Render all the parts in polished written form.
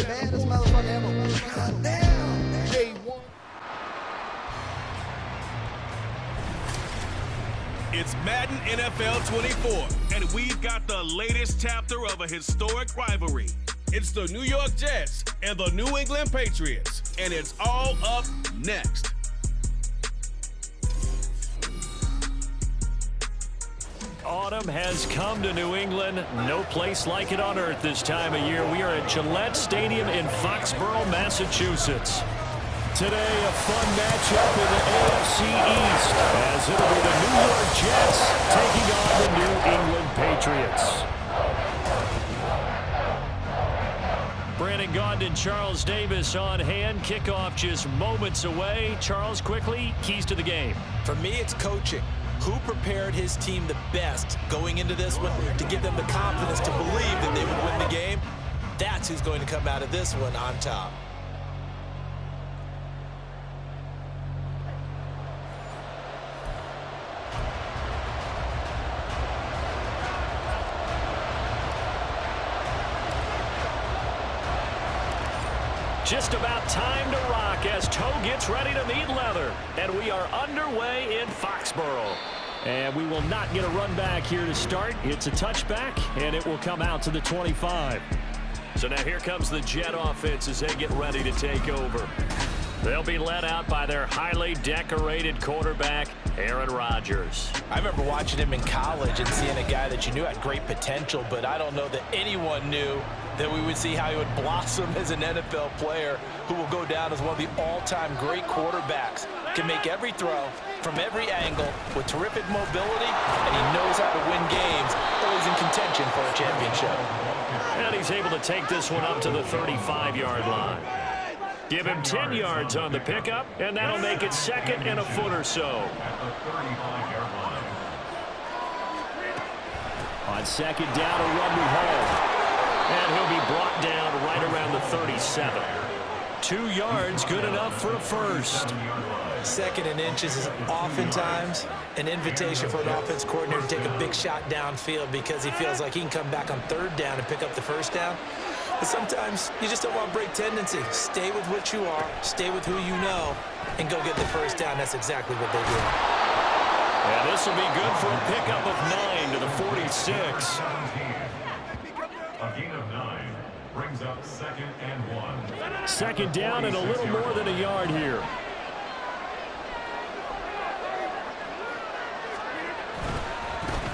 the baddest motherfucker ever. Goddamn. J1. It's Madden NFL 24, and we've got the latest chapter of a historic rivalry. It's the New York Jets and the New England Patriots, and it's all up next. Autumn has come to New England. No place like it on earth this time of year. We are at Gillette Stadium in Foxborough, Massachusetts. Today, a fun matchup in the AFC East, as it'll be the New York Jets taking on the New England Patriots. Brandon Gaudin and Charles Davis on hand. Kickoff just moments away. Charles, quickly, keys to the game. For me, it's coaching. Who prepared his team the best going into this one to give them the confidence to believe that they would win the game? That's who's going to come out of this one on top. Just about time to rock as Toe gets ready to meet leather. And we are underway in Foxborough. And we will not get a run back here to start. It's a touchback, and it will come out to the 25. So now here comes the Jet offense as they get ready to take over. They'll be led out by their highly decorated quarterback, Aaron Rodgers. I remember watching him in college and seeing a guy that you knew had great potential, but I don't know that anyone knew that we would see how he would blossom as an NFL player who will go down as one of the all-time great quarterbacks. Can make every throw from every angle with terrific mobility, and he knows how to win games, always in contention for a championship. And he's able to take this one up to the 35-yard line. Give him 10 yards on the pickup, and that'll make it second and a foot or so. On second down, a run we hold. And he'll be brought down right around the 37. 2 yards, good enough for a first. Second and inches is oftentimes an invitation for an offense coordinator to take a big shot downfield because he feels like he can come back on third down and pick up the first down. But sometimes you just don't want to break tendency. Stay with what you are, stay with who you know, and go get the first down. That's exactly what they did. And this will be good for a pickup of 9 to the 46. A gain of 9 brings up 2nd and 1. Second down and a little more than a yard here.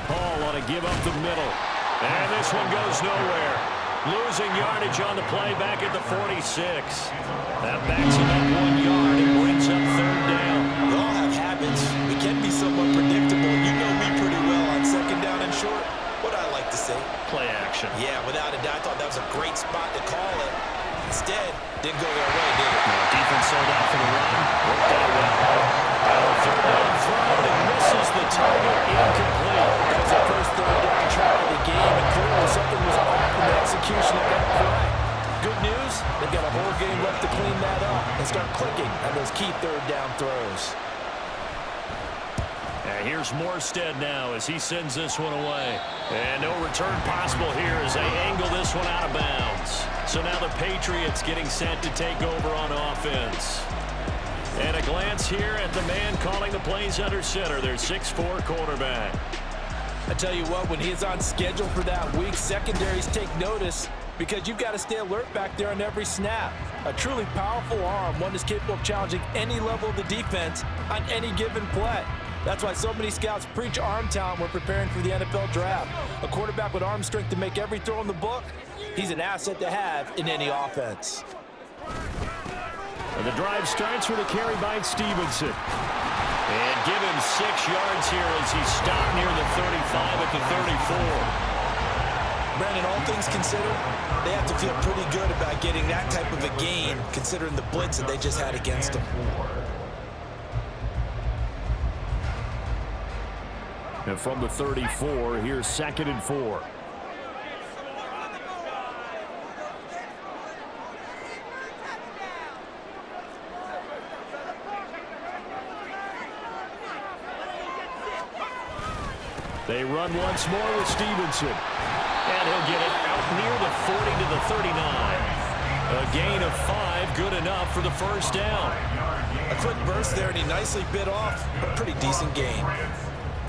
Hall on a give up the middle. And this one goes nowhere. Losing yardage on the play back at the 46. That backs him up 1 yard and brings up third down. We all have habits. We can be somewhat predictable. You know me pretty well on second down and short. What I like to say. Play action. Yeah, without a doubt, I thought that was a great spot to call it. Instead, didn't go their way, did it? No, defense sold out for the run. Worked out well. Third down throw and misses the target, incomplete. That was the first third down try of the game, and clearly something was off in the execution of that play. Good news, they've got a whole game left to clean that up and start clicking on those key third down throws. And here's Morstead now as he sends this one away. And no return possible here as they angle this one out of bounds. So now the Patriots getting set to take over on offense. And a glance here at the man calling the plays under center, their 6'4" quarterback. I tell you what, when he's on schedule for that week, secondaries take notice because you've got to stay alert back there on every snap. A truly powerful arm, one that's capable of challenging any level of the defense on any given play. That's why so many scouts preach arm talent when preparing for the NFL draft. A quarterback with arm strength to make every throw in the book, he's an asset to have in any offense. And the drive starts with a carry by Stevenson. And give him 6 yards here as he stopped near the 35 at the 34. Brandon, all things considered, they have to feel pretty good about getting that type of a gain considering the blitz that they just had against them. And from the 34, here's 2nd and 4. They run once more with Stevenson. And he'll get it out near the 40 to the 39. A gain of 5, good enough for the first down. A quick burst there, and he nicely bit off a pretty decent gain.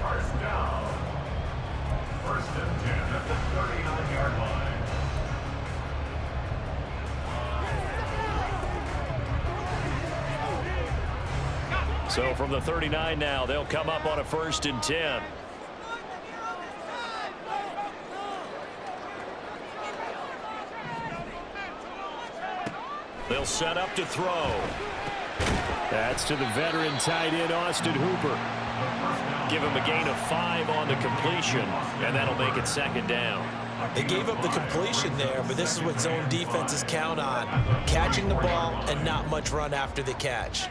First down. First and 10 at the 39-yard line. So from the 39 now, they'll come up on a 1st and 10. They'll set up to throw. That's to the veteran tight end, Austin Hooper. Give him a gain of 5 on the completion, and that'll make it 2nd down. They gave up the completion there, but this is what zone defenses count on. Catching the ball and not much run after the catch.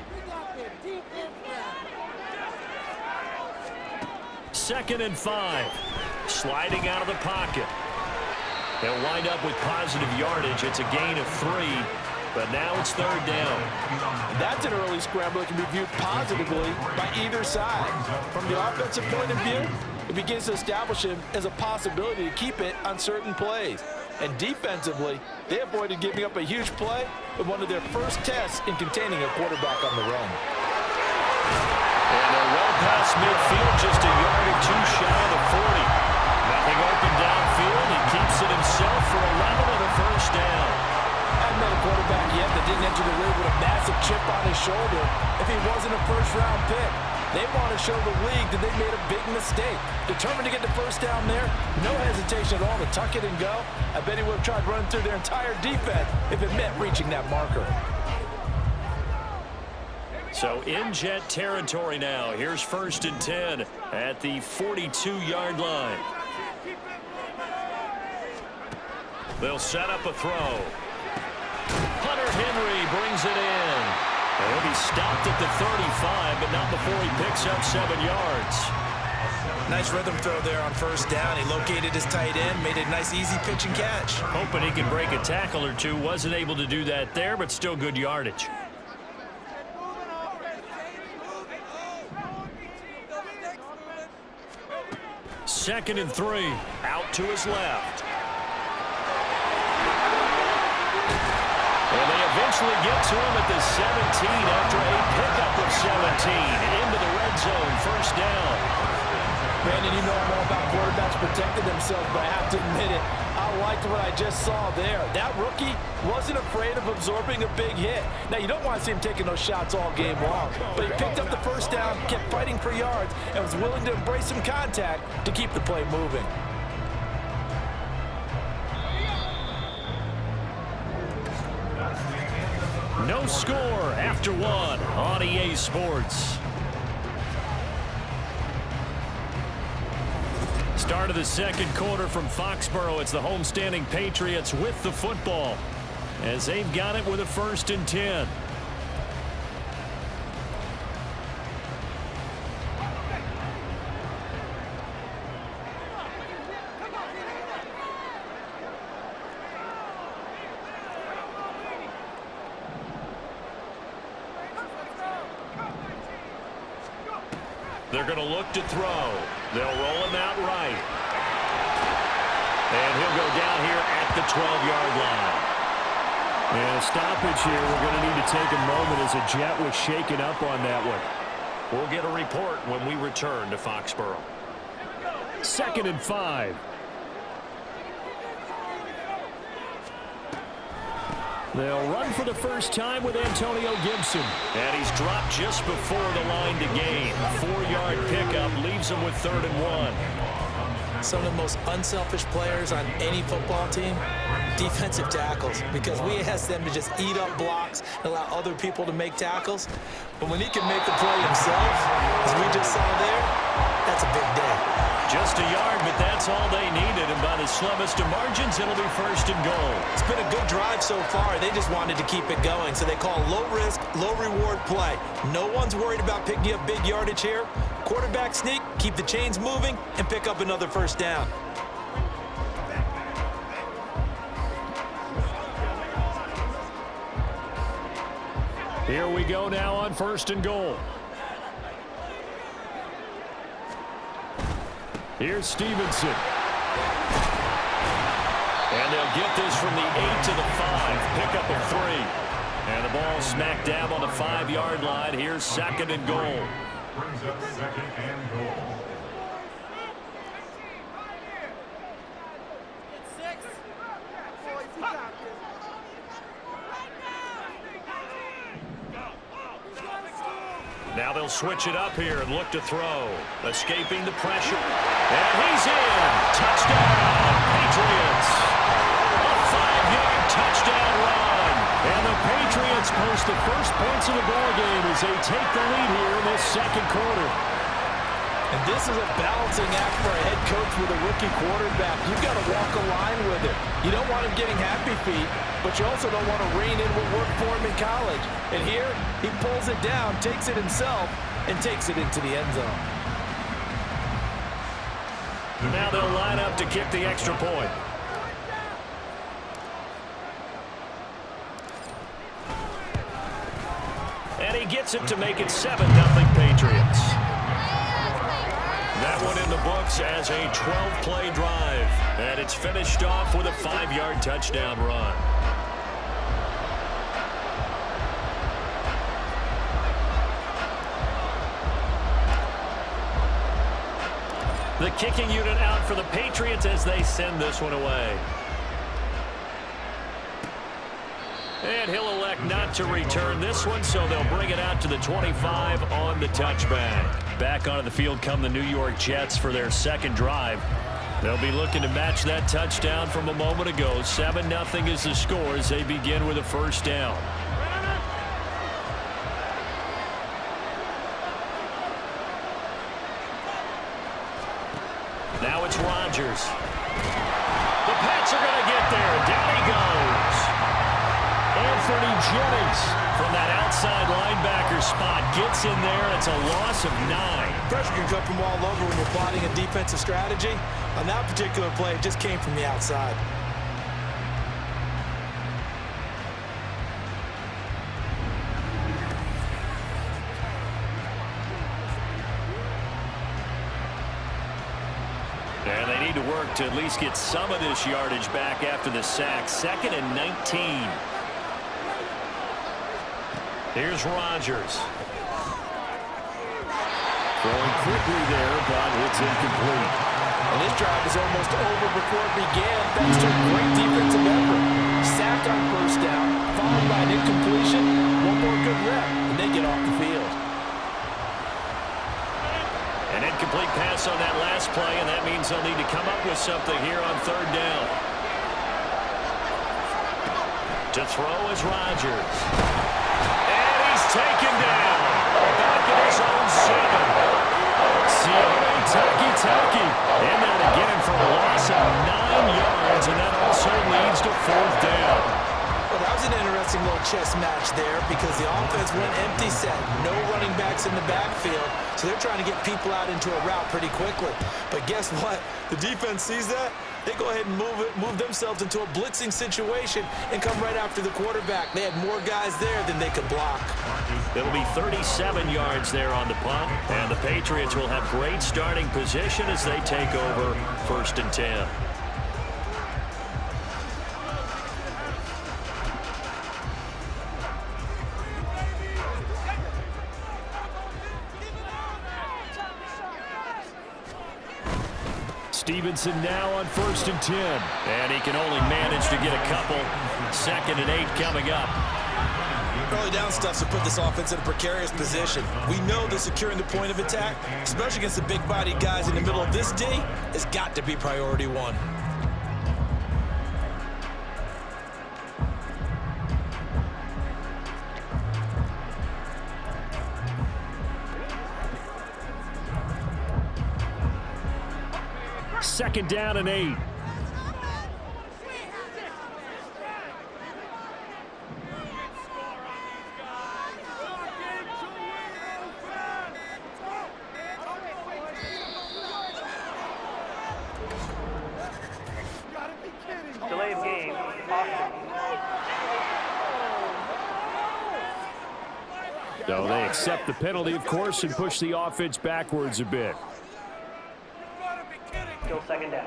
2nd and 5. Sliding out of the pocket. They'll wind up with positive yardage. It's a gain of 3, but now it's 3rd down. That's an early scramble that can be viewed positively by either side. From the offensive point of view, it begins to establish him as a possibility to keep it on certain plays. And defensively, they avoided giving up a huge play with one of their first tests in containing a quarterback on the run. And they're well past midfield, just a yard or 2 shy of the 40. Nothing open downfield. He keeps it himself for 11 and a first down. I haven't met a quarterback yet that didn't enter the league with a massive chip on his shoulder if he wasn't a first-round pick. They want to show the league that they made a big mistake. Determined to get the first down there, no hesitation at all to tuck it and go. I bet he would have tried running through their entire defense if it meant reaching that marker. So in Jet territory now. Here's 1st and 10 at the 42-yard line. They'll set up a throw. Hunter Henry brings it in. He'll be stopped at the 35, but not before he picks up 7 yards. Nice rhythm throw there on 1st down. He located his tight end, made a nice easy pitch and catch. Hoping he can break a tackle or two. Wasn't able to do that there, but still good yardage. 2nd and 3. Out to his left. And they eventually get to him at the 17 after a pickup of 17. Into the red zone, 1st down. Brandon, you know more about quarterbacks protecting themselves, but I have to admit it, I liked what I just saw there. That rookie wasn't afraid of absorbing a big hit. Now, you don't want to see him taking those shots all game long, but he picked up the 1st down, kept fighting for yards, and was willing to embrace some contact to keep the play moving. No score after 1 on EA Sports. Start of the 2nd quarter from Foxborough. It's the homestanding Patriots with the football as they've got it with a 1st and 10. They're going to look to throw. They'll roll him out right. And he'll go down here at the 12-yard line. And a stoppage here. We're going to need to take a moment as a Jet was shaken up on that one. We'll get a report when we return to Foxborough. 2nd and 5. They'll run for the first time with Antonio Gibson. And he's dropped just before the line to gain. 4-yard pickup leaves him with 3rd and 1. Some of the most unselfish players on any football team, defensive tackles, because we ask them to just eat up blocks and allow other people to make tackles. But when he can make the play himself, as we just saw there, that's a big day. Just a yard, but that's all they needed. And by the slimmest of margins, it'll be 1st and goal. It's been a good drive so far. They just wanted to keep it going, so they call low-risk, low-reward play. No one's worried about picking up big yardage here. Quarterback sneak, keep the chains moving, and pick up another 1st down. Here we go now on 1st and goal. Here's Stevenson. And they'll get this from the 8 to the 5. Pick up a smack dab on the 5-yard line. Here's 2nd and goal. Brings up 2nd and goal. Now they'll switch it up here and look to throw. Escaping the pressure. And he's in. Touchdown, Patriots. A 5-yard touchdown run. And the Patriots post the first points of the ball game as they take the lead here in this 2nd quarter. And this is a balancing act for a head coach with a rookie quarterback. You've got to walk a line with it. You don't want him getting happy feet, but you also don't want to rein in what worked for him in college. And here, he pulls it down, takes it himself, and takes it into the end zone. Now they'll line up to kick the extra point. And he gets it to make it 7-0 Patriots. That one in the books as a 12-play drive. And it's finished off with a 5-yard touchdown run. The kicking unit out for the Patriots as they send this one away. And he'll elect not to return this one, so they'll bring it out to the 25 on the touchback. Back onto the field come the New York Jets for their 2nd drive. They'll be looking to match that touchdown from a moment ago. 7-0 is the score as they begin with a 1st down. Now it's Rodgers. The Pats are going to get there. Down he goes. Anthony Jennings from that outside linebacker spot gets in there. It's a loss of 9. Pressure can come from all over when you're plotting a defensive strategy. On that particular play, it just came from the outside. And they need to work to at least get some of this yardage back after the sack. 2nd and 19. Here's Rodgers. Throwing quickly there, but it's incomplete. And this drive is almost over before it began, thanks to a great defensive effort. Sacked on 1st down, followed by an incompletion. One more good rep, and they get off the field. An incomplete pass on that last play, and that means they'll need to come up with something here on 3rd down. To throw is Rodgers. And he's taken down. Back at his own 7. Sione Taki in there to get him for a loss of 9 yards, and that also leads to 4th down. Well, that was an interesting little chess match there because the offense went empty set. No running backs in the backfield, so they're trying to get people out into a route pretty quickly. But guess what? The defense sees that. They go ahead and move themselves into a blitzing situation and come right after the quarterback. They had more guys there than they could block. It'll be 37 yards there on the punt, and the Patriots will have great starting position as they take over 1st and 10. Stevenson now on 1st and 10. And he can only manage to get a couple. 2nd and 8 coming up. Early down stuff to put this offense in a precarious position. We know that securing the point of attack, especially against the big-bodied guys in the middle of this D, has got to be priority 1. Second down and 8. Delay of game, Austin. So they accept the penalty, of course, and push the offense backwards a bit. Still 2nd down.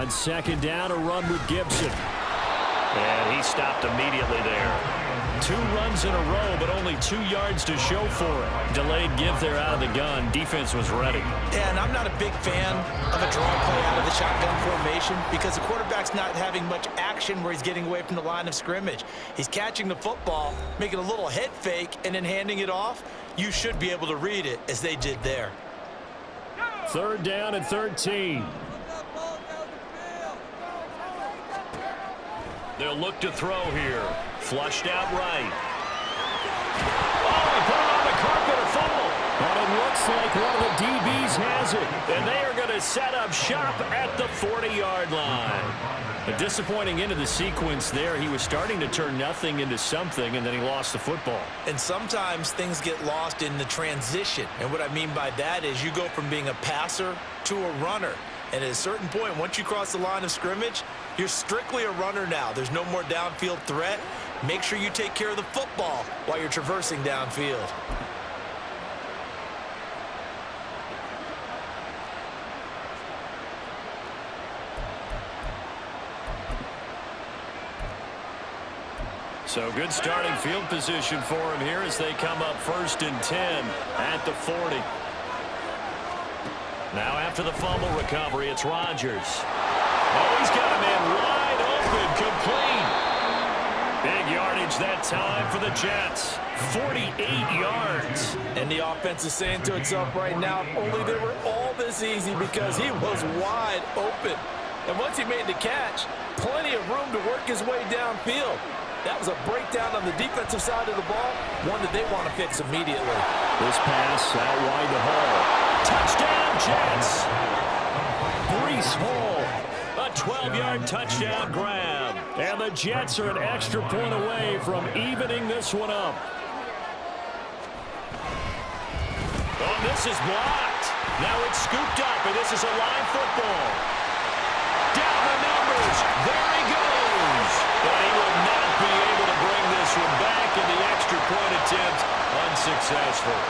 On second down, a run with Gibson. And he stopped immediately there. 2 runs in a row, but only 2 yards to show for it. Delayed give there out of the gun. Defense was ready. Yeah, and I'm not a big fan of a draw play out of the shotgun formation because the quarterback's not having much action where he's getting away from the line of scrimmage. He's catching the football, making a little head fake, and then handing it off. You should be able to read it as they did there. 3rd down and 13. They'll look to throw here. Flushed out right. Oh, he put it on the carpet, a fumble. And it looks like one of the DBs has it. And they are going to set up shop at the 40-yard line. A disappointing end of the sequence there. He was starting to turn nothing into something, and then he lost the football. And sometimes things get lost in the transition. And what I mean by that is you go from being a passer to a runner. And at a certain point, once you cross the line of scrimmage, you're strictly a runner now. There's no more downfield threat. Make sure you take care of the football while you're traversing downfield. So good starting field position for him here as they come up 1st and 10 at the 40. Now after the fumble recovery, it's Rodgers. Oh, he's got a man wide open, complete. Big yardage that time for the Jets. 48 yards. And the offense is saying to itself right now, if only they were all this easy because he was wide open. And once he made the catch, plenty of room to work his way downfield. That was a breakdown on the defensive side of the ball, one that they want to fix immediately. This pass out wide to Hall. Touchdown, Jets. Breece Hall, a 12-yard touchdown grab. And the Jets are an extra point away from evening this one up. Oh, this is blocked. Now it's scooped up, and this is a live football. Down the numbers. There he goes. But he will not be able to bring this one back, and the extra point attempt unsuccessful.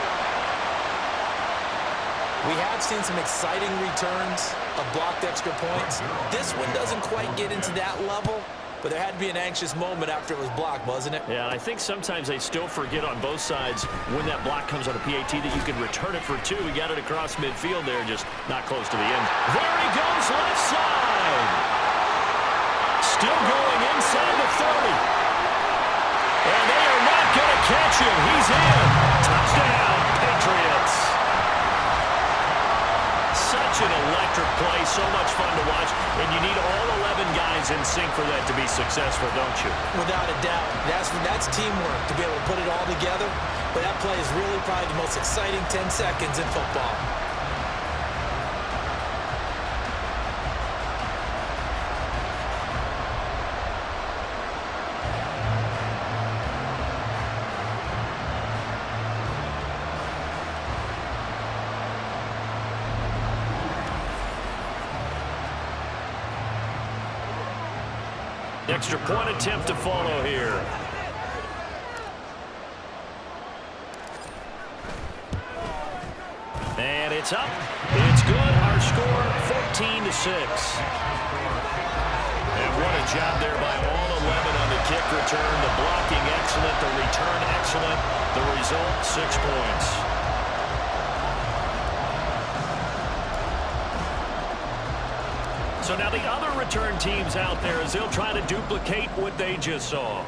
We have seen some exciting returns of blocked extra points. This one doesn't quite get into that level, but there had to be an anxious moment after it was blocked, wasn't it? Yeah, I think sometimes they still forget on both sides when that block comes on a PAT that you can return it for 2. He got it across midfield there, just not close to the end. There he goes, left side. Still going inside the 30. And they are not going to catch him. He's in. Touchdown, Patriots. Such an electric play, so much fun to watch, and you need all 11 guys in sync for that to be successful, don't you? Without a doubt. That's teamwork to be able to put it all together, but that play is really probably the most exciting 10 seconds in football. Extra point attempt to follow here. And it's up. It's good. Our score 14-6. And what a job there by all 11 on the kick return. The blocking excellent. The return excellent. The result 6 points. So now the other return teams out there as they'll try to duplicate what they just saw.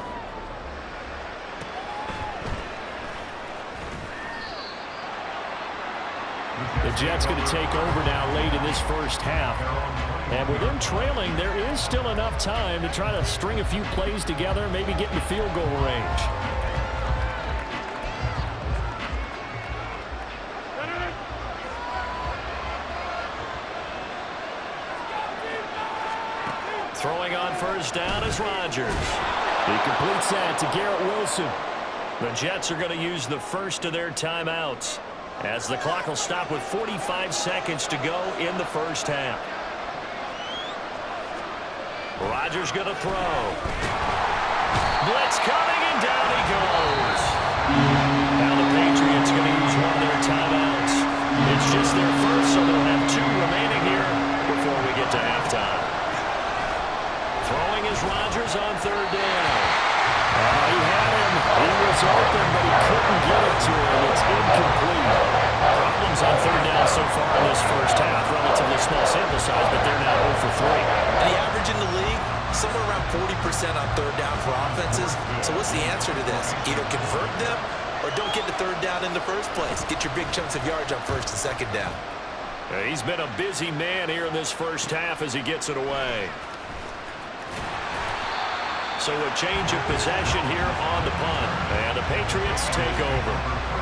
The Jets going to take over now late in this first half. And with them trailing, there is still enough time to try to string a few plays together, maybe get in the field goal range. Throwing on first down is Rodgers. He completes that to Garrett Wilson. The Jets are going to use the first of their timeouts as the clock will stop with 45 seconds to go in the first half. Rodgers going to throw. Blitz coming, and down he goes. Now the Patriots going to use one of their timeouts. It's just their first, so they'll have 2 remaining here before we get to halftime. scores on third down. He had him. He was open, but he couldn't get it to him. It's incomplete. Problems on third down so far in this first half. Relatively small sample size, but they're now 0 for 3. And the average in the league, somewhere around 40% on third down for offenses. So what's the answer to this? Either convert them or don't get to third down in the first place. Get your big chunks of yards on first and second down. He's been a busy man here in this first half as he gets it away. So a change of possession here on the punt. And the Patriots take over.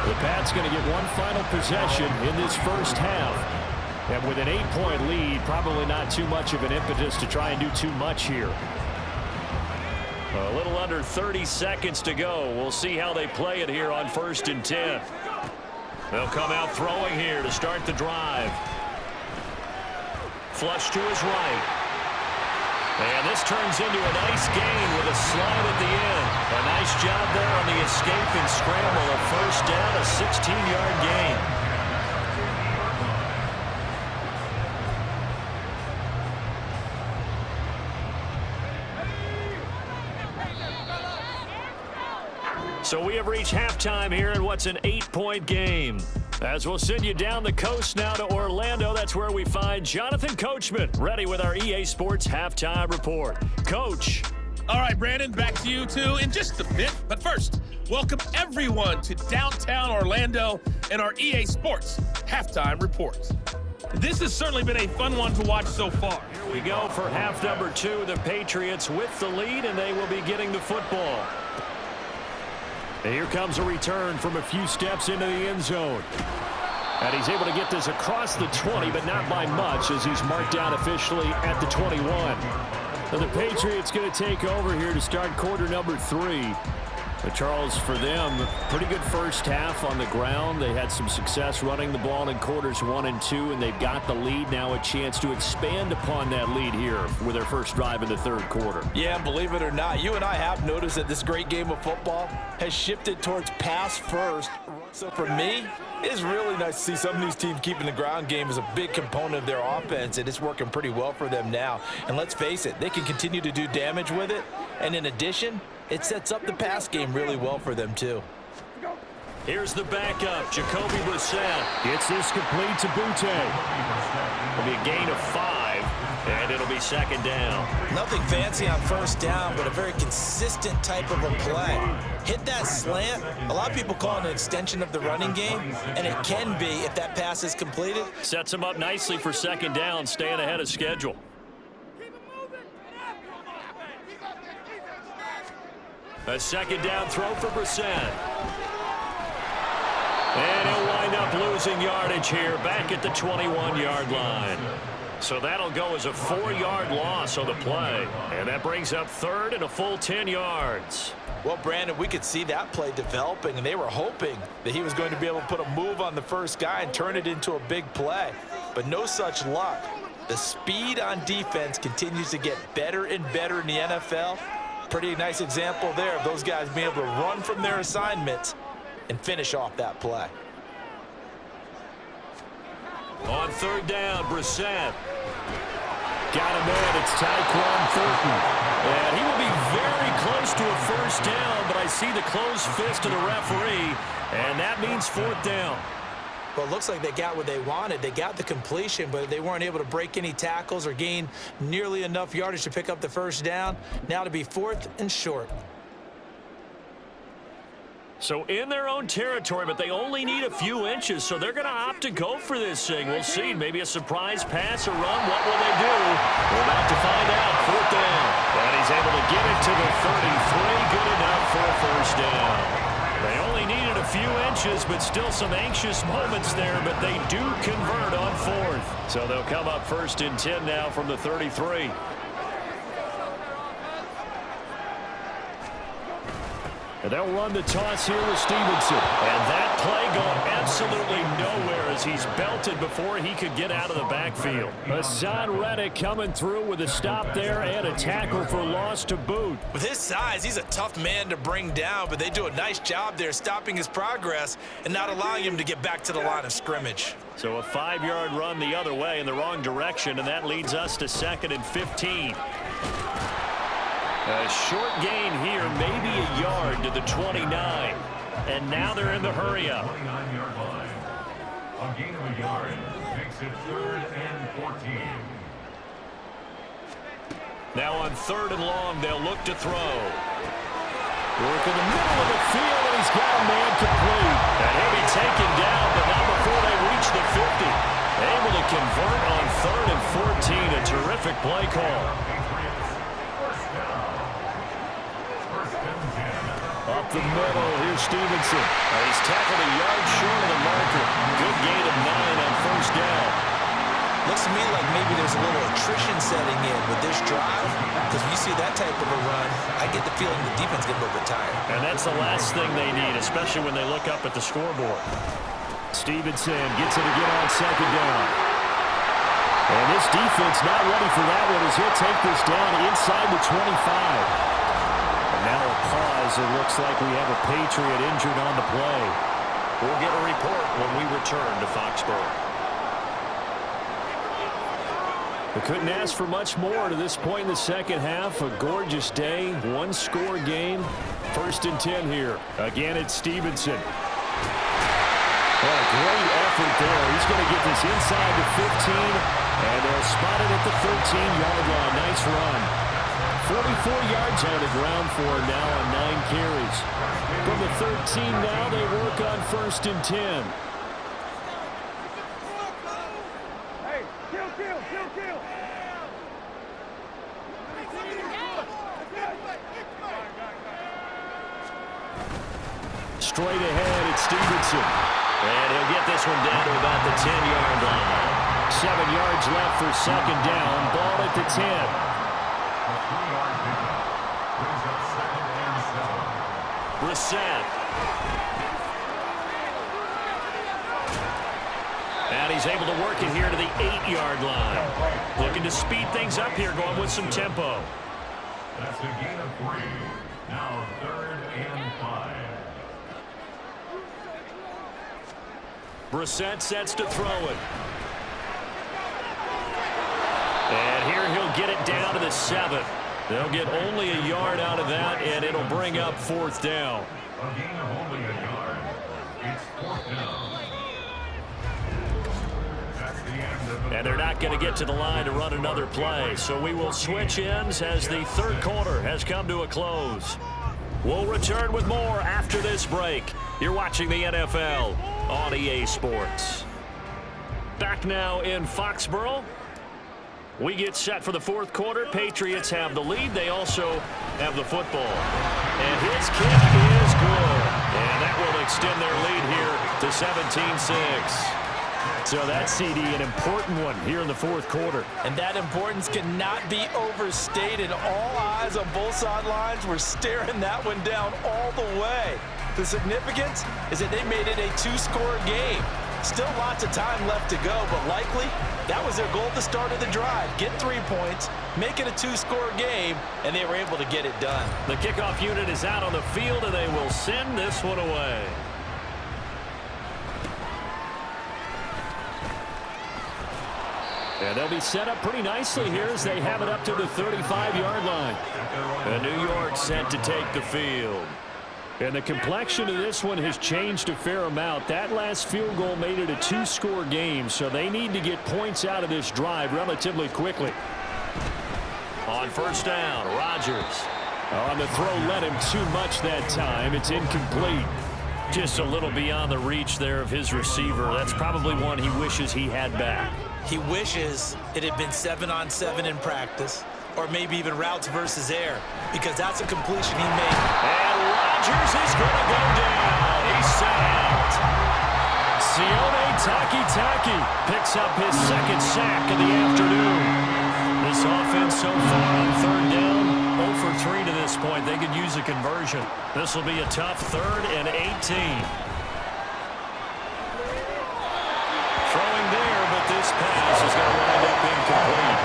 The Pats going to get one final possession in this first half. And with an 8-point lead, probably not too much of an impetus to try and do too much here. A little under 30 seconds to go. We'll see how they play it here on 1st and 10. They'll come out throwing here to start the drive. Flush to his right. And this turns into a nice gain with a slide at the end. A nice job there on the escape and scramble. A first down, a 16-yard gain. So we have reached halftime here in what's an 8-point game. As we'll send you down the coast now to Orlando, that's where we find Jonathan Coachman, ready with our EA Sports Halftime Report. Coach. All right, Brandon, back to you two in just a bit. But first, welcome everyone to downtown Orlando and our EA Sports Halftime Report. This has certainly been a fun one to watch so far. Here we go for half number 2. The Patriots with the lead, and they will be getting the football. And here comes a return from a few steps into the end zone. And he's able to get this across the 20, but not by much as he's marked down officially at the 21. So the Patriots going to take over here to start quarter number 3. But Charles, for them, pretty good first half on the ground. They had some success running the ball in quarters 1 and 2, and they've got the lead now, a chance to expand upon that lead here with their first drive in the third quarter. Yeah, believe it or not, you and I have noticed that this great game of football has shifted towards pass first. So for me, it's really nice to see some of these teams keeping the ground game as a big component of their offense, and it's working pretty well for them now. And let's face it, they can continue to do damage with it, and in addition, it sets up the pass game really well for them, too. Here's the backup, Jacoby Brissett. Gets this complete to Butte. It'll be a gain of 5, and it'll be second down. Nothing fancy on first down, but a very consistent type of a play. Hit that slant. A lot of people call it an extension of the running game, and it can be if that pass is completed. Sets him up nicely for second down, staying ahead of schedule. A second down throw for Brissett. And he'll wind up losing yardage here back at the 21-yard line. So that'll go as a 4-yard loss on the play. And that brings up third and a full 10 yards. Well, Brandon, we could see that play developing, and they were hoping that he was going to be able to put a move on the first guy and turn it into a big play. But no such luck. The speed on defense continues to get better and better in the NFL. Pretty nice example there of those guys being able to run from their assignments and finish off that play. On third down, Brissett. Got him in. It's Tyquan Thornton. And he will be very close to a first down, but I see the closed fist of the referee, and that means 4th down. Well, it looks like they got what they wanted. They got the completion, but they weren't able to break any tackles or gain nearly enough yardage to pick up the first down. Now to be 4th and short. So in their own territory, but they only need a few inches, so they're going to opt to go for this thing. We'll see. Maybe a surprise pass or run. What will they do? We're about to find out. 4th down. And he's able to get it to the 33. Good enough for a first down. They only needed a few inches, but still some anxious moments there, but they do convert on 4th. So they'll come up 1st and 10 now from the 33. And they'll run the toss here with Stevenson. And that play going absolutely nowhere as he's belted before he could get out of the backfield. Hassan Reddick coming through with a stop there and a tackle for loss to boot. With his size, he's a tough man to bring down, but they do a nice job there stopping his progress and not allowing him to get back to the line of scrimmage. So a 5-yard run the other way in the wrong direction, and that leads us to 2nd and 15. A short gain here, maybe a yard to the 29. And now they're in the hurry-up. 29-yard line. A gain of a yard makes it 3rd and 14. Now on 3rd and long, they'll look to throw. Work in the middle of the field, and he's got a man complete. And he'll be taken down, but not before they reach the 50. Able to convert on 3rd and 14. A terrific play call. Up the middle, here's Stevenson. He's tackled a yard short of the marker. Good gain of 9 on 1st down. Looks to me like maybe there's a little attrition setting in with this drive, because when you see that type of a run, I get the feeling the defense gets a little bit tired. And that's the last thing they need, especially when they look up at the scoreboard. Stevenson gets it again on 2nd down. And this defense not ready for that one as he'll take this down inside the 25. And now a pause. It looks like we have a Patriot injured on the play. We'll get a report when we return to Foxborough. We couldn't ask for much more to this point in the second half. A gorgeous day, one-score game. 1st and 10 here. Again, it's Stevenson. What a great effort there. He's going to get this inside the 15, and they'll spot it at the 13-yard line. Nice run. 44 yards on the ground for him now on 9 carries. From the 13 now, they work on 1st and 10. Straight ahead, it's Stevenson. And he'll get this one down to about the 10-yard line. 7 yards left for 2nd down. Ball at the 10. A 3-yard pickup brings up 2nd and 7. Brissett. And he's able to work it here to the 8-yard line. Looking to speed things up here, going with some tempo. That's a gain of 3. Now 3rd and 5. Brissett sets to throw it. And here he'll get it down to the 7. They'll get only a yard out of that, and it'll bring up 4th down. A gain of only a yard. It's 4th down. That's the end of the And they're not going to get to the line to run another play, so we will switch ends as the 3rd quarter has come to a close. We'll return with more after this break. You're watching the NFL on EA Sports. Back now in Foxborough. We get set for the 4th quarter. Patriots have the lead. They also have the football. And his kick is good. And that will extend their lead here to 17-6. So that, CD, an important one here in the 4th quarter. And that importance cannot be overstated. All eyes on both sidelines were staring that one down all the way. The significance is that they made it a 2-score game. Still lots of time left to go, but likely that was their goal at the start of the drive. Get 3 points, make it a 2-score game, and they were able to get it done. The kickoff unit is out on the field, and they will send this one away. And they'll be set up pretty nicely here as they have it up to the 35-yard line. And New York set to take the field. And the complexion of this one has changed a fair amount. That last field goal made it a 2-score game, so they need to get points out of this drive relatively quickly. On 1st down, Rodgers. On the throw, led him too much that time. It's incomplete. Just a little beyond the reach there of his receiver. That's probably one he wishes he had back. He wishes it had been 7-on-7 in practice, or maybe even routes versus air, because that's a completion he made. And Rodgers is going to go down. He's sacked. Sione Takitaki picks up his 2nd sack of the afternoon. This offense so far on 3rd down, 0 for 3 to this point. They could use a conversion. This will be a tough 3rd and 18. Throwing there, but this pass is going to wind up incomplete.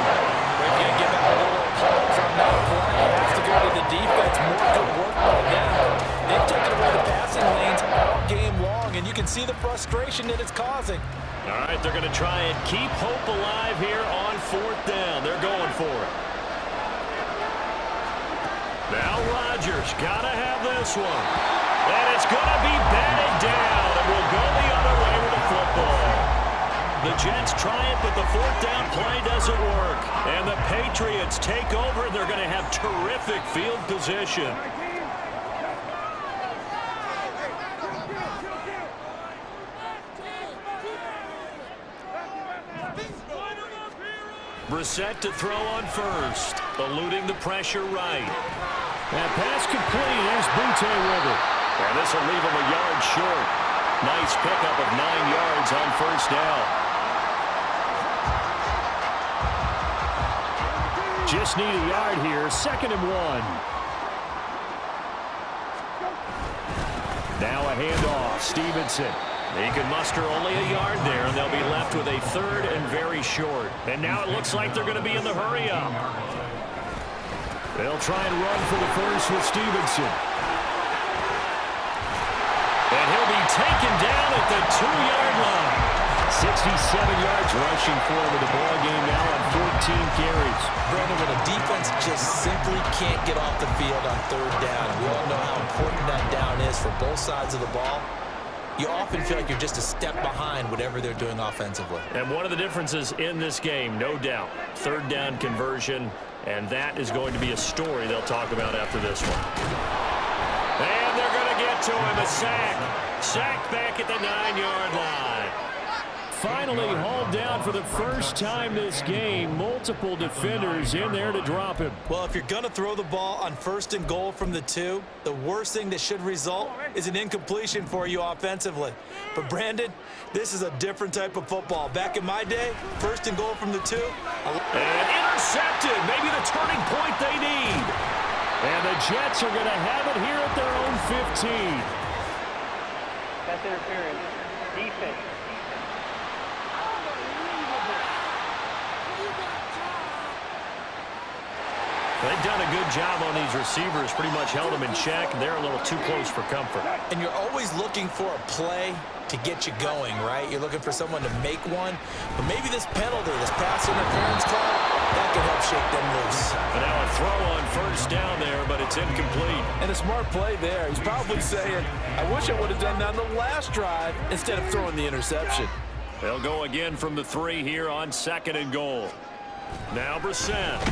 We're going to give out a little applause on that play. It has to go to the defense. More good work by them. They've taken away the passing lanes all game long, and you can see the frustration that it's causing. All right, they're going to try and keep hope alive here on 4th down. They're going for it. Now Rodgers got to have this one. And it's going to be batted down, and we'll go the other way with the football. The Jets try it, but the fourth down play doesn't work. And the Patriots take over. They're going to have terrific field position. Brissett to throw on first, eluding the pressure right. That pass complete. Here's Butte with it. And this will leave him a yard short. Nice pickup of 9 yards on first down. Just need a yard here. 2nd and 1. Now a handoff. Stevenson. He can muster only a yard there, and they'll be left with a 3rd and very short. And now it looks like they're going to be in the hurry-up. They'll try and run for the first with Stevenson. And he'll be taken down at the 2-yard line. 67 yards rushing for him in the ball game now on 14 carries. Brandon, when a defense just simply can't get off the field on 3rd down, we all know how important that down is for both sides of the ball. You often feel like you're just a step behind whatever they're doing offensively. And one of the differences in this game, no doubt, 3rd down conversion, and that is going to be a story they'll talk about after this one. And they're going to get to him, a sack. Sack back at the 9-yard line. Finally hauled down for the first time this game. Multiple defenders in there to drop him. Well, if you're going to throw the ball on 1st and goal from the 2, the worst thing that should result is an incompletion for you offensively. But, Brandon, this is a different type of football. Back in my day, 1st and goal from the 2. And intercepted. Maybe the turning point they need. And the Jets are going to have it here at their own 15. Pass interference. Defense. They've done a good job on these receivers, pretty much held them in check. They're a little too close for comfort. And you're always looking for a play to get you going, right? You're looking for someone to make one. But maybe this penalty, this pass interference call, that could help shake them loose. And now a throw on first down there, but it's incomplete. And a smart play there. He's probably saying, I wish I would have done that on the last drive instead of throwing the interception. They'll go again from the 3 here on 2nd and goal. Now Brissett.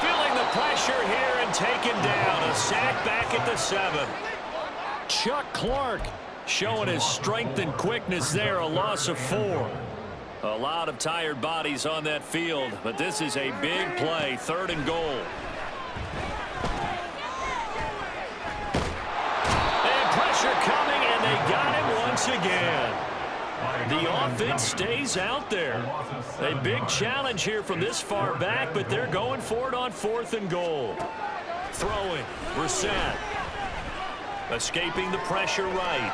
Feeling the pressure here and taken down. A sack back at the 7. Chuck Clark showing his strength and quickness there. A loss of 4. A lot of tired bodies on that field, but this is a big play. 3rd and goal. And pressure coming, and they got him once again. The offense stays out there. A big challenge here from this far back, but they're going for it on 4th and goal. Throwing, Brissett. Escaping the pressure right.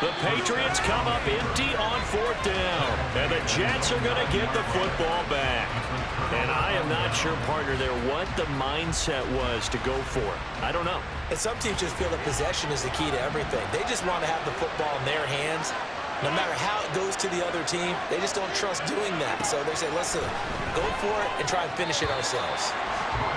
The Patriots come up empty on 4th down. And the Jets are going to get the football back. And I am not sure, partner, there what the mindset was to go for it. I don't know. And some teams just feel that possession is the key to everything. They just want to have the football in their hands. No matter how it goes to the other team, they just don't trust doing that. So they say, listen, go for it and try and finish it ourselves.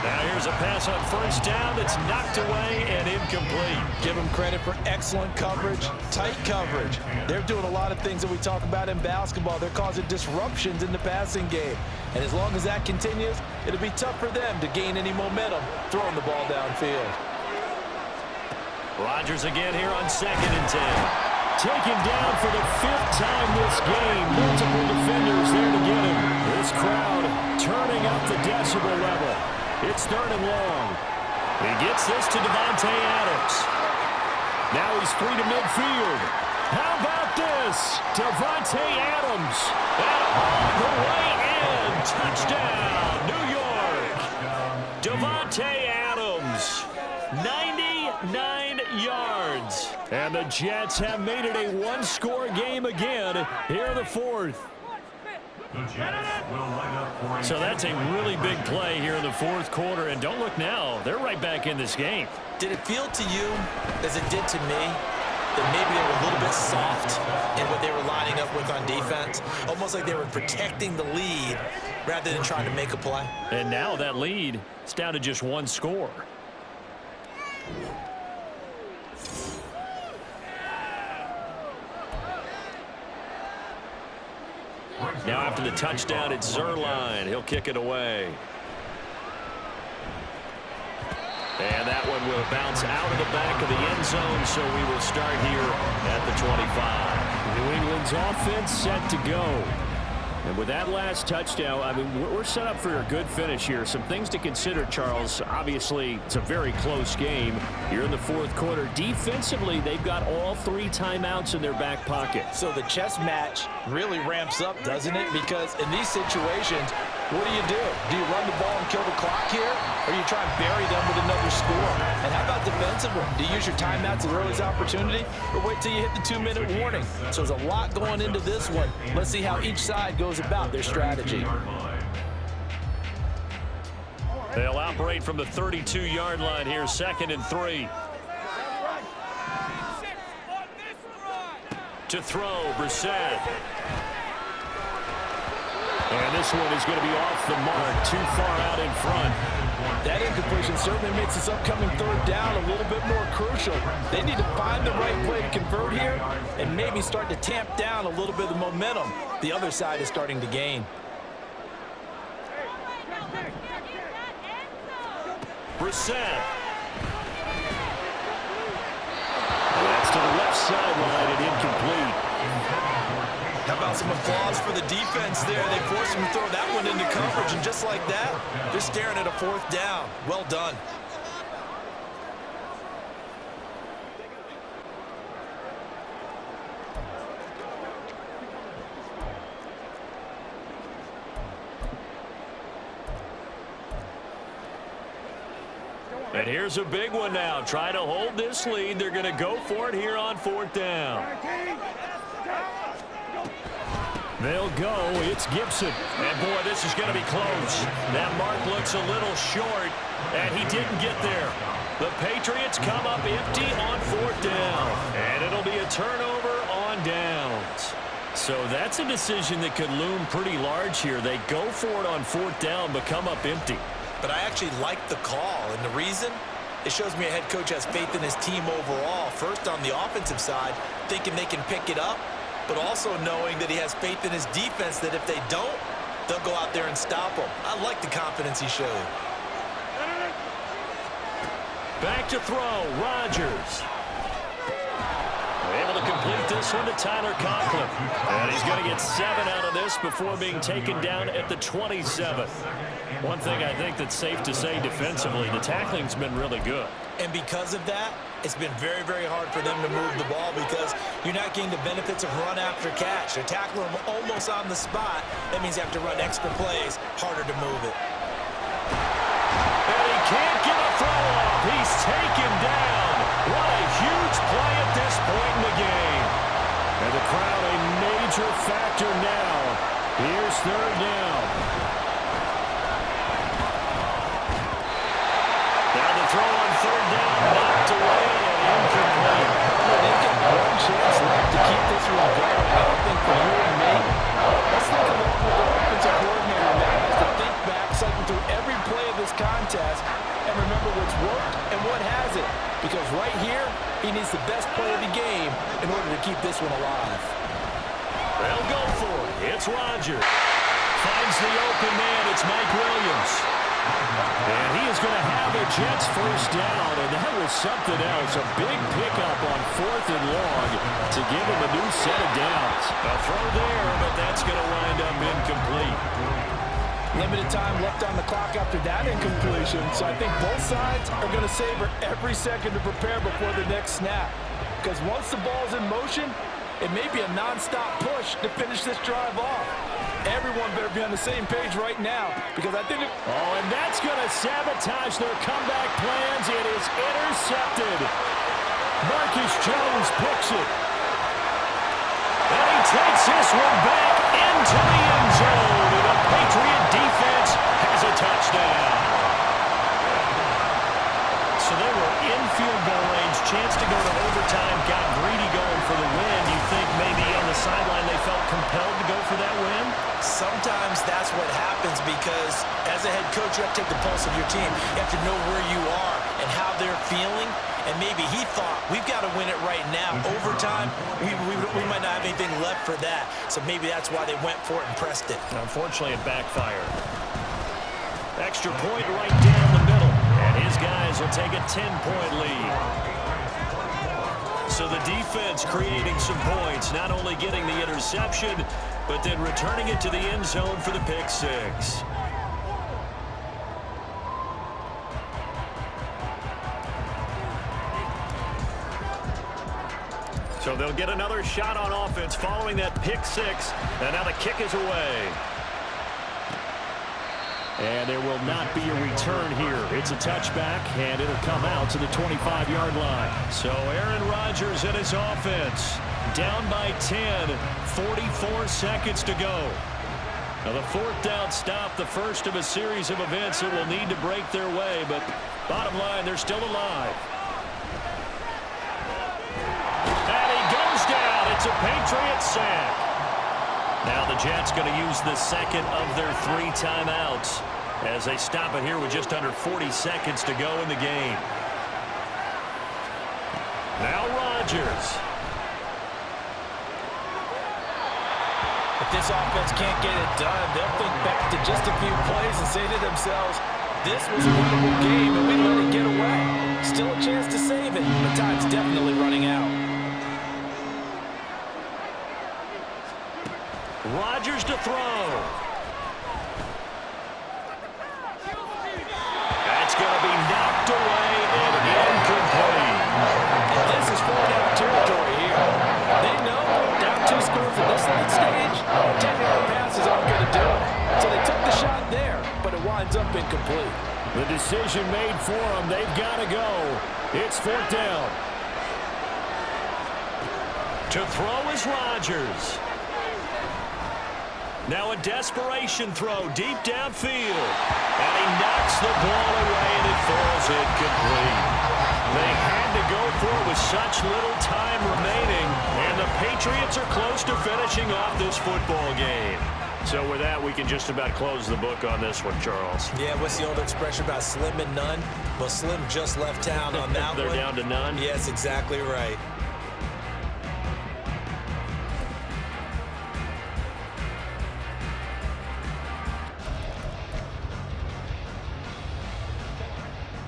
Now here's a pass on first down that's knocked away and incomplete. Give them credit for excellent coverage, tight coverage. They're doing a lot of things that we talk about in basketball. They're causing disruptions in the passing game. And as long as that continues, it'll be tough for them to gain any momentum throwing the ball downfield. Rodgers again here on 2nd and 10. Taken down for the 5th time this game. Multiple defenders there to get him. This crowd turning up the decibel level. It's 3rd and long. He gets this to Davante Adams. Now he's free to midfield. How about this? Davante Adams. And all the way in. Touchdown, New York. Davante Adams. 99 yards. And the Jets have made it a one-score game again here in the 4th. So that's a really big play here in the 4th quarter. And don't look now, they're right back in this game. Did it feel to you, as it did to me, that maybe they were a little bit soft in what they were lining up with on defense. Almost like they were protecting the lead rather than trying to make a play. And now that lead is down to just one score. Now after the touchdown, it's Zerline. He'll kick it away. And that one will bounce out of the back of the end zone, so we will start here at the 25. New England's offense set to go. And with that last touchdown, I mean, we're set up for a good finish here. Some things to consider, Charles. Obviously, it's a very close game. You're in the fourth quarter. Defensively, they've got all 3 timeouts in their back pocket. So the chess match really ramps up, doesn't it? Because in these situations, what do? Do you run the ball and kill the clock here? Or you try and bury them with another score? And how about defensively? Do you use your timeouts at the earliest opportunity? Or wait till you hit the 2-minute warning? So there's a lot going into this one. Let's see how each side goes about their strategy. They'll operate from the 32-yard line here, 2nd and 3. To throw, Brissett. And this one is going to be off the mark, too far out in front. That incompletion certainly makes this upcoming 3rd down a little bit more crucial. They need to find the right play to convert here and maybe start to tamp down a little bit of the momentum the other side is starting to gain. Brissett. That's to the left sideline and incomplete. How about some applause for the defense there? They forced him to throw that one into coverage, and just like that, they're staring at a 4th down. Well done. And here's a big one now. Try to hold this lead. They're going to go for it here on 4th down. They'll go. It's Gibson. And, boy, this is going to be close. That mark looks a little short, and he didn't get there. The Patriots come up empty on 4th down, and it'll be a turnover on downs. So that's a decision that could loom pretty large here. They go for it on 4th down, but come up empty. But I actually like the call, and the reason? It shows me a head coach has faith in his team overall. First, on the offensive side, thinking they can pick it up, but also knowing that he has faith in his defense that if they don't, they'll go out there and stop them. I like the confidence he showed. Back to throw, Rodgers. Able to complete this one to Tyler Conklin. And he's going to get 7 out of this before being taken down at the 27. One thing I think that's safe to say defensively, the tackling's been really good. And because of that, it's been very, very hard for them to move the ball because you're not getting the benefits of run after catch. They're tackling them almost on the spot. That means you have to run extra plays, harder to move it. And he can't get a throw off. He's taken down. What a huge play at this point in the game. And the crowd a major factor now. Here's 3rd down. Now the throw on 3rd down, knocked away and incomplete. They've got one chance left to keep this one going. I don't think for you and me. Let's think about what the offensive coordinator now has to think back, cycle through every play of this contest, and remember what's worked and what hasn't. Because right here, he needs the best play of the game in order to keep this one alive. They'll go for it. It's Rodgers. Finds the open man. It's Mike Williams. And he is going to have the Jets 1st down, and that was something else. A big pickup on 4th and long to give him a new set of downs. A throw there, but that's going to wind up incomplete. Limited time left on the clock after that incompletion, so I think both sides are going to savor every second to prepare before the next snap. Because once the ball's in motion, it may be a non-stop push to finish this drive off. Everyone better be on the same page right now, because I think and that's going to sabotage their comeback plans. It is intercepted. Marcus Jones picks it. And he takes this one back into the end zone. And the Patriot defense has a touchdown. So they were in field goal range. Chance to go to overtime. Got greedy coach, you have to take the pulse of your team. You have to know where you are and how they're feeling. And maybe he thought, we've got to win it right now. Overtime, we might not have anything left for that. So maybe that's why they went for it and pressed it. Unfortunately, it backfired. Extra point right down the middle. And his guys will take a 10-point lead. So the defense creating some points, not only getting the interception, but then returning it to the end zone for the pick six. So they'll get another shot on offense following that pick six. And now the kick is away. And there will not be a return here. It's a touchback, and it'll come out to the 25-yard line. So Aaron Rodgers and his offense down by 10, 44 seconds to go. Now the fourth down stop, the first of a series of events that will need to break their way, but bottom line, they're still alive. And he goes down. It's a Patriots sack. Now the Jets going to use the second of their 3 timeouts as they stop it here with just under 40 seconds to go in the game. Now Rodgers. If this offense can't get it done, they'll think back to just a few plays and say to themselves, this was a winnable game and we let it get away. Still a chance to save it, but time's definitely running out. Rodgers to throw. That's going to be knocked away and incomplete. And this is 4-down territory here. They know down 2 scores at this late stage, 10-yard passes aren't going to do it. So they took the shot there, but it winds up incomplete. The decision made for them. They've got to go. It's 4th down. To throw is Rodgers. Now a desperation throw deep downfield. And he knocks the ball away and it falls incomplete. They had to go for it with such little time remaining. And the Patriots are close to finishing off this football game. So with that, we can just about close the book on this one, Charles. Yeah, what's the old expression about slim and none? Well, Slim just left town on that They're one. down to none? Yes, exactly right.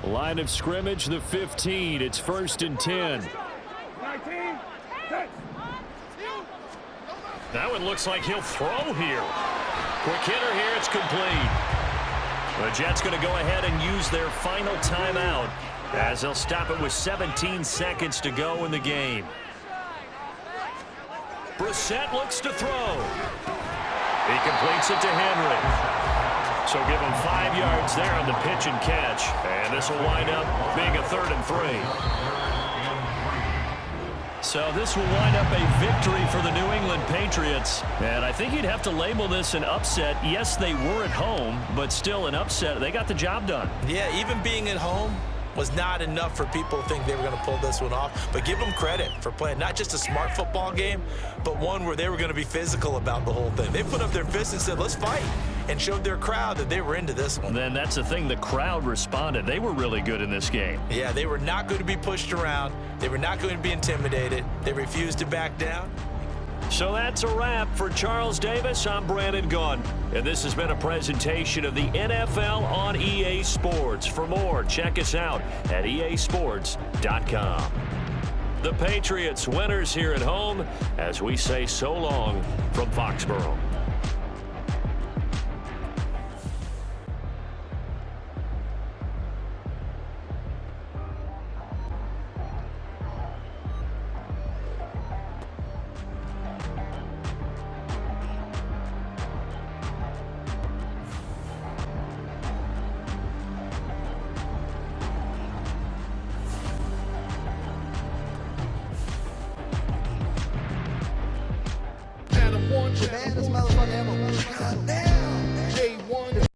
Line of scrimmage, the 15. It's 1st and 10. That one looks like he'll throw here. Quick hitter here. It's complete. The Jets going to go ahead and use their final timeout as they'll stop it with 17 seconds to go in the game. Brissett looks to throw. He completes it to Henry. So give him 5 yards there on the pitch and catch. And this will wind up being a 3rd and 3. So this will wind up a victory for the New England Patriots. And I think you'd have to label this an upset. Yes, they were at home, but still an upset. They got the job done. Yeah, even being at home was not enough for people to think they were going to pull this one off. But give them credit for playing not just a smart football game, but one where they were going to be physical about the whole thing. They put up their fists and said, let's fight, and showed their crowd that they were into this one. Then that's the thing. The crowd responded. They were really good in this game. Yeah, they were not going to be pushed around. They were not going to be intimidated. They refused to back down. So that's a wrap for Charles Davis. I'm Brandon Gaudin, and this has been a presentation of the NFL on EA Sports. For more, check us out at easports.com. The Patriots winners here at home as we say so long from Foxborough. The baddest motherfucker.